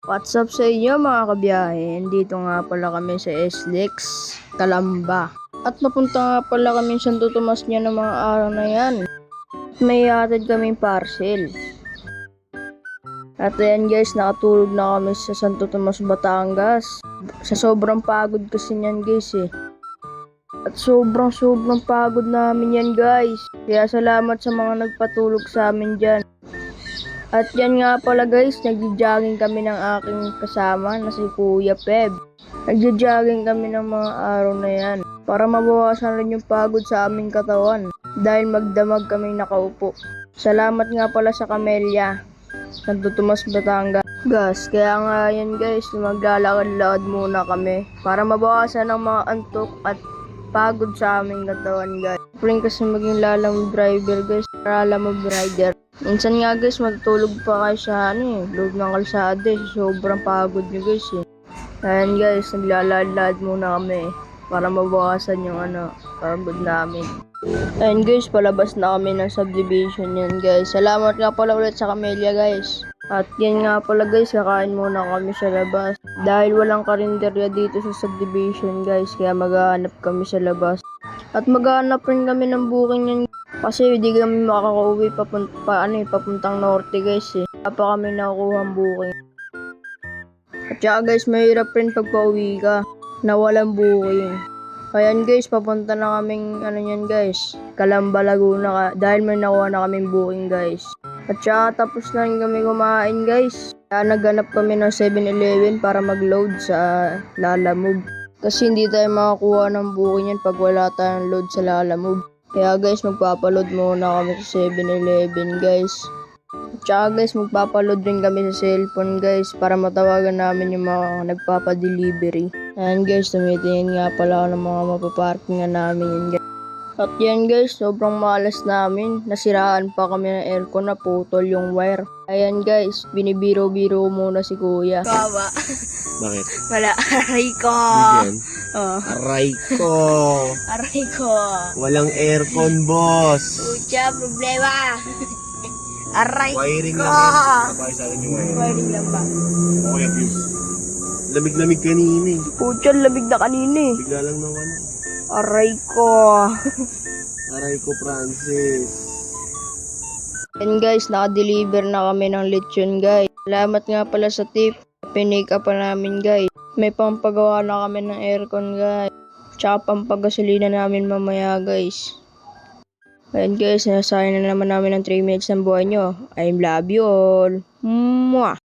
What's up sa inyo mga kabiyahe? Dito nga pala kami sa SLEX, Calamba. At napunta nga pala kami sa Santo Tomas niya ng mga araw na yan. At may hatid kaming parcel. At ayan guys, nakatulog na kami sa Santo Tomas, Batangas. Sa sobrang pagod kasi niyan guys At sobrang pagod namin yan guys. Kaya salamat sa mga nagpatulog sa amin dyan. At yan nga pala guys, nagja-jogging kami ng aking kasama na si Kuya Peb. Nagja-jogging kami ng mga araw na yan para mabawasan rin yung pagod sa aming katawan dahil magdamag kaming nakaupo. Salamat nga pala sa Camellia, Santo Tomas, Batangas. Kaya nga yan guys, maglalakad-lakad muna kami para mabawasan ang mga antok at pagod sa aming katawan guys. Pwede kasi maging lalamove driver guys, lalamove rider. Minsan nga guys, matutulog pa kayo sa loob ng kalsada sobrang pagod nyo guys Ayan guys, naglalad muna kami para mabawasan yung pagod namin. Ayan guys, palabas na kami ng subdivision yan guys. Salamat nga pala ulit sa Camellia guys. At yan nga pala guys, kakain muna kami sa labas. Dahil walang karinderya dito sa subdivision guys, kaya maghahanap kami sa labas. At maghahanap rin kami ng booking yan kasi hindi kami makakauwi papuntang norte guys Wala pa kami nakukuha ang booking. At saka guys, mahirap rin pag pauwi ka na walang booking. Ayan guys, papunta na kaming yan guys, Calamba, Laguna dahil may nakuha na kaming booking guys. At saka tapos na rin kami kumain guys. Kaya naghanap kami ng 7-Eleven para mag-load sa Lalamove. Kasi hindi tayo makakuha ng booking yan pag wala tayong load sa Lalamove. Kaya guys, magpapaload muna kami sa 7-Eleven guys. At saka guys, magpapaload rin kami sa cellphone guys para matawagan namin yung mga nagpapadelivery. Ayan guys, tumitingin nga pala ako ng mga mapaparkingan namin yan guys. At yan guys, sobrang malas namin. Nasiraan pa kami ng aircon na putol yung wire. Ayan guys, binibiro-biro muna si kuya. Kawa. Bakit? Wala. Aray ko. Bigyan? Oh. Aray ko! Aray ko. Walang aircon, boss! Pucha, problema. Aray Wiring ko. lang yan. Kapay sa akin yung wiring. Wiring lang ba? Okay, fuse. Lamig-lamig kanina eh. Pucha, labig na kanina Bigla lang nawala. Aray ko. Aray ko, Francis. Yan guys, naka-deliver na kami ng lechon guys. Salamat nga pala sa tip. Pinake up pa namin guys. May pampagawa na kami ng aircon guys. Tsaka pampagasolina namin mamaya guys. Ayan guys, nasayang na naman namin ng 3 minutes ng buhay nyo. I love you all. Mwah!